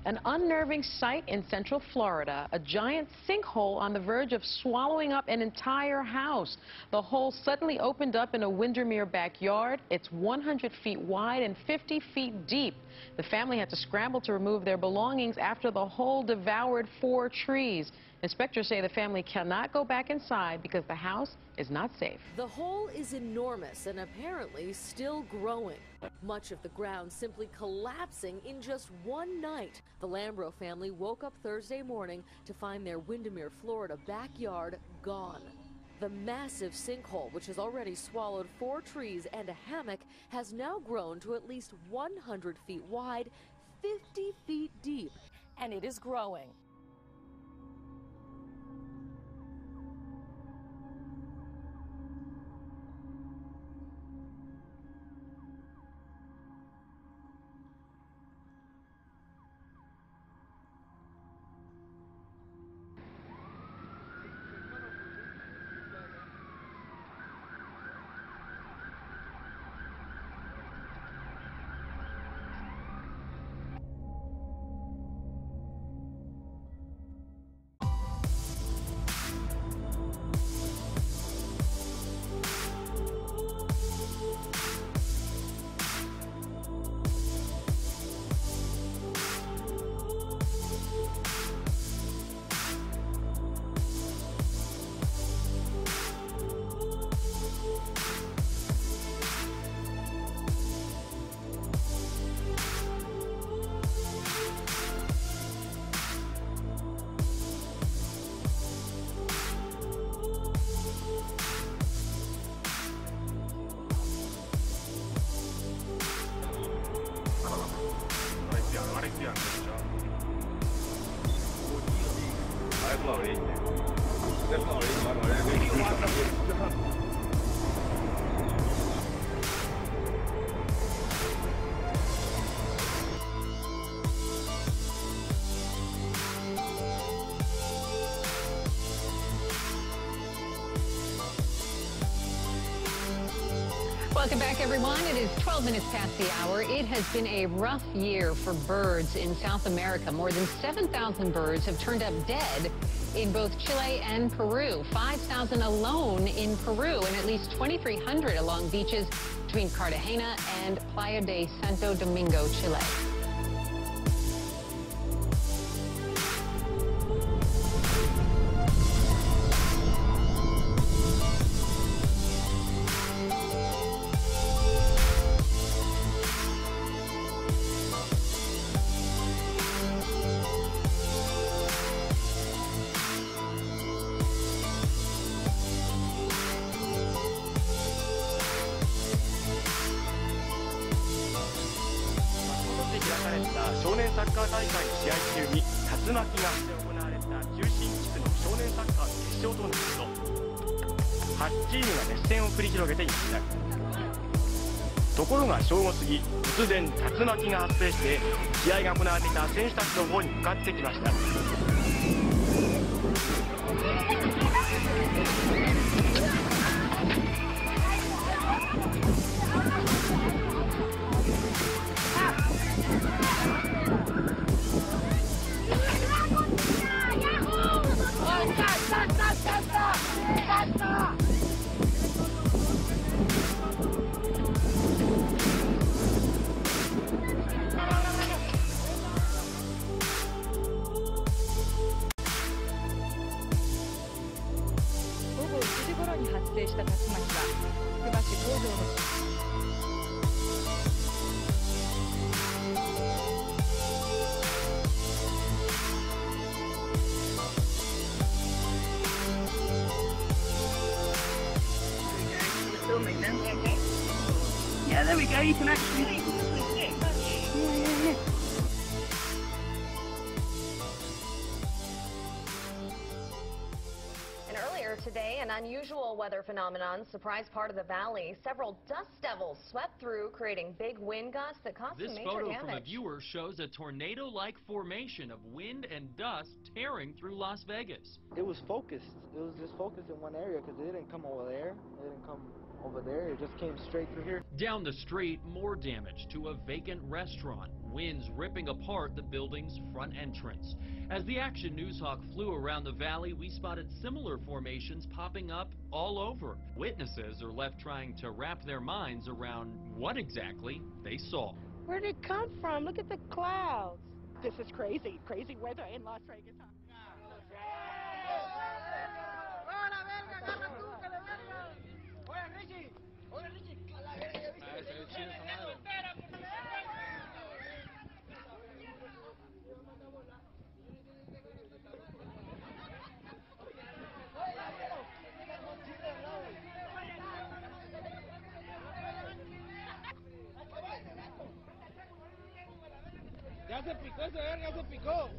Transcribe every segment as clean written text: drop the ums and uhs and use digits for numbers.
An unnerving sight in Central Florida, a giant sinkhole on the verge of swallowing up an entire house. The hole suddenly opened up in a Windermere backyard. It's 100 feet wide and 50 feet deep. The family had to scramble to remove their belongings after the hole devoured 4 trees. Inspectors say the family cannot go back inside because the house is not safe. The hole is enormous and apparently still growing. Much of the ground simply collapsing in just one night. The Lambro family woke up Thursday morning to find their Windermere, Florida backyard gone. The massive sinkhole, which has already swallowed 4 trees and a hammock, has now grown to at least 100 feet wide, 50 feet deep, and it is growing. Welcome back, everyone. It is 12 minutes past the hour. It has been a rough year for birds in South America. More than 7,000 birds have turned up dead in both Chile and Peru. 5,000 alone in Peru and at least 2,300 along beaches between Cartagena and Playa de Santo Domingo, Chile.ところが正午過ぎ、突然竜巻が発生して試合が行われていた選手たちの方に向かってきました。発生した竜巻はつくば市北条のYeah, there we go. You can actually. Today, an unusual weather phenomenon surprised part of the valley. Several dust devils swept through, creating big wind gusts that caused some major damage. This photo from a viewer shows a tornado-like formation of wind and dust tearing through Las Vegas. It was focused. It was just focused in one area because it didn't come over there. It didn't come over there. It just came straight through here. Down the street, more damage to a vacant restaurant. Winds ripping apart the building's front entrance. As the Action Newshawk flew around the valley, we spotted similar formations popping up all over. Witnesses are left trying to wrap their minds around what exactly they saw. Where did it come from? Look at the clouds. This is crazy. Crazy weather in Las Vegas. Ya se picó ese verga, ya se picó.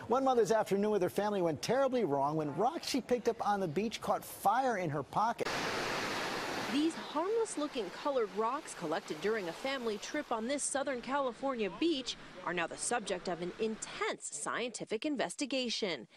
One mother's afternoon with her family went terribly wrong when rocks she picked up on the beach caught fire in her pocket. These harmless-looking colored rocks collected during a family trip on this Southern California beach are now the subject of an intense scientific investigation.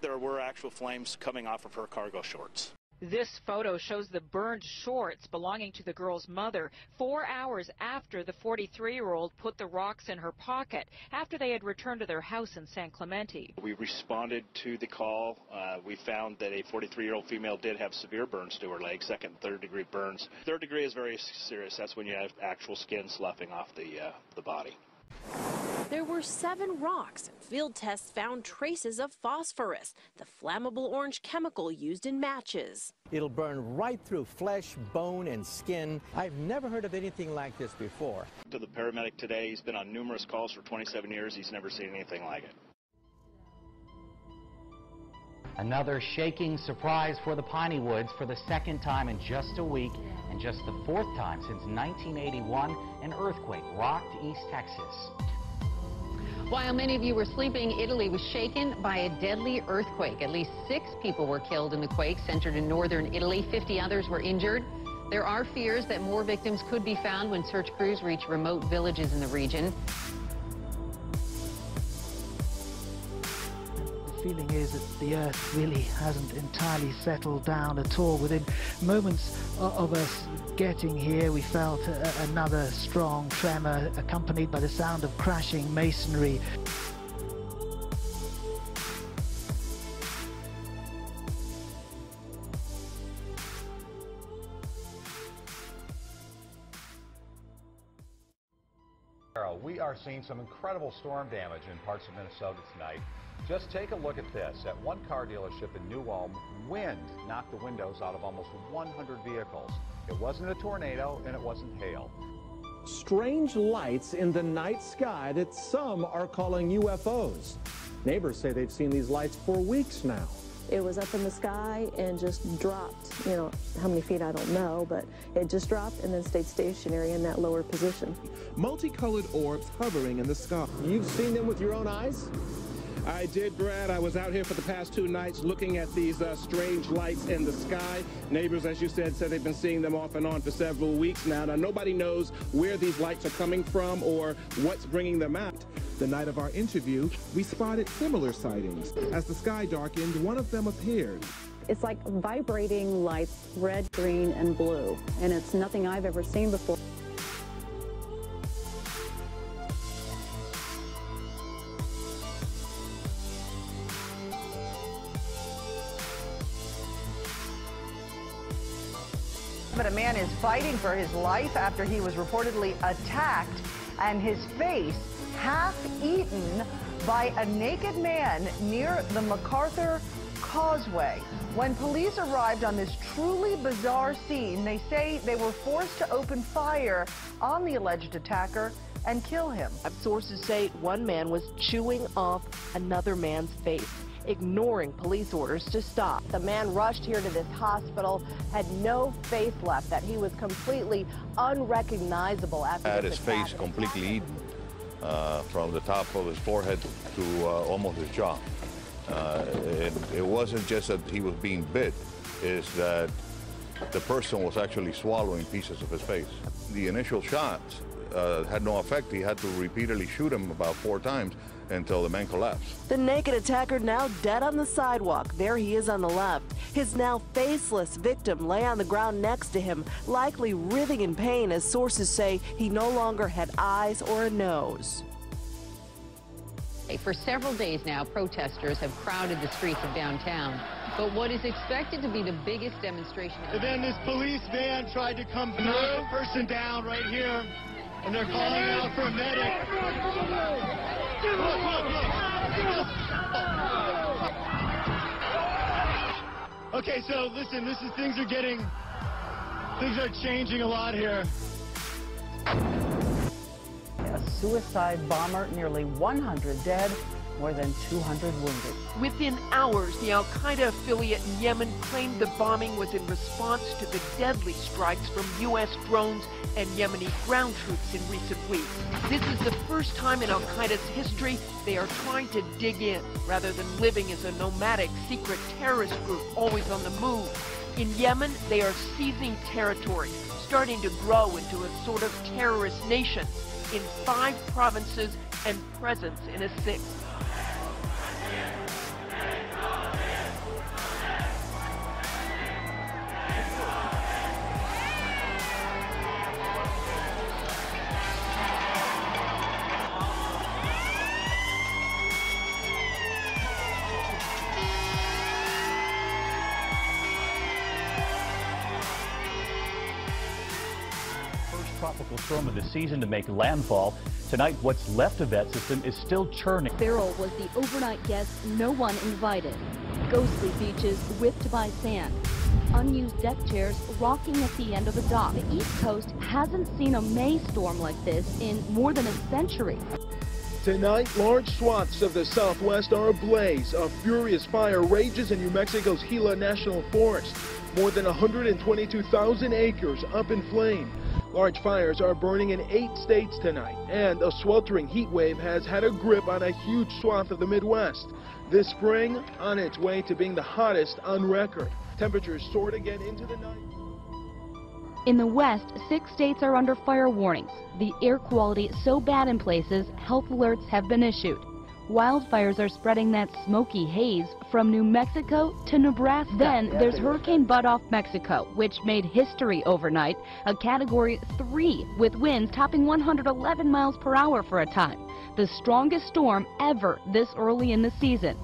There were actual flames coming off of her cargo shorts. This photo shows the burned shorts belonging to the girl's mother 4 hours after the 43-year-old put the rocks in her pocket after they had returned to their house in San Clemente. We responded to the call. We found that a 43-year-old female did have severe burns to her leg, second and third degree burns. Third degree is very serious. That's when you have actual skin sloughing off the body. There were 7 rocks, and field tests found traces of phosphorus, the flammable orange chemical used in matches. It'll burn right through flesh, bone, and skin. I've never heard of anything like this before. To the paramedic today, he's been on numerous calls for 27 years. He's never seen anything like it. Another shaking surprise for the Piney Woods for the second time in just a week, and just the 4th time since 1981, an earthquake rocked East Texas. While many of you were sleeping, Italy was shaken by a deadly earthquake. At least 6 people were killed in the quake centered in northern Italy. 50 others were injured. There are fears that more victims could be found when search crews reach remote villages in the region. The feeling is that the earth really hasn't entirely settled down at all. Within moments of us getting here, we felt another strong tremor accompanied by the sound of crashing masonry. We are seeing some incredible storm damage in parts of Minnesota tonight. Just take a look at this. At one car dealership in New Ulm, wind knocked the windows out of almost 100 vehicles. It wasn't a tornado and it wasn't hail. Strange lights in the night sky that some are calling UFOs. Neighbors say they've seen these lights for weeks now. It was up in the sky and just dropped. You know, how many feet, I don't know, but it just dropped and then stayed stationary in that lower position. Multicolored orbs hovering in the sky. You've seen them with your own eyes? I did, Brad. I was out here for the past 2 nights looking at these strange lights in the sky. Neighbors, as you said they've been seeing them off and on for several weeks now. Now, nobody knows where these lights are coming from or what's bringing them out. The night of our interview, we spotted similar sightings. As the sky darkened, one of them appeared. It's like vibrating lights, red, green, and blue, and it's nothing I've ever seen before. But a man is fighting for his life after he was reportedly attacked and his face half eaten by a naked man near the MacArthur Causeway. When police arrived on this truly bizarre scene, they say they were forced to open fire on the alleged attacker and kill him. Sources say one man was chewing off another man's face, ignoring police orders to stop. The man rushed here to this hospital, had no face left, that he was completely unrecognizable after had his face completely eaten from the top of his forehead to almost his jaw. It wasn't just that he was being bit, it's that the person was actually swallowing pieces of his face. The initial shots had no effect. He had to repeatedly shoot him about 4 times until the man collapsed. The naked attacker now dead on the sidewalk. There he is on the left. His now faceless victim lay on the ground next to him, likely writhing in pain as sources say he no longer had eyes or a nose. For several days now, protesters have crowded the streets of downtown. But what is expected to be the biggest demonstration... And then this police van tried to come knock a person down right here, and they're calling out for a medic. Look. Okay, so listen, things are changing a lot here. A suicide bomber, nearly 100 dead, more than 200 wounded. Within hours, the al-Qaeda affiliate in Yemen claimed the bombing was in response to the deadly strikes from U.S. drones and Yemeni ground troops in recent weeks. This is the first time in al-Qaeda's history they are trying to dig in, rather than living as a nomadic secret terrorist group always on the move. In Yemen, they are seizing territory, starting to grow into a sort of terrorist nation in 5 provinces and presence in a 6th. Tropical storm of the season to make landfall. Tonight, what's left of that system is still churning. Beryl was the overnight guest no one invited. Ghostly beaches whipped by sand. Unused deck chairs rocking at the end of a dock. The East Coast hasn't seen a May storm like this in more than a century. Tonight, large swaths of the Southwest are ablaze. A furious fire rages in New Mexico's Gila National Forest. More than 122,000 acres up in flame. Large fires are burning in 8 states tonight, and a sweltering heat wave has had a grip on a huge swath of the Midwest. This spring, on its way to being the hottest on record. Temperatures soared again into the night. In the West, 6 states are under fire warnings. The air quality so bad in places, health alerts have been issued. Wildfires are spreading that smoky haze from New Mexico to Nebraska. Then there's Hurricane Bud off Mexico, which made history overnight, a Category 3 with winds topping 111 miles per hour for a time. The strongest storm ever this early in the season.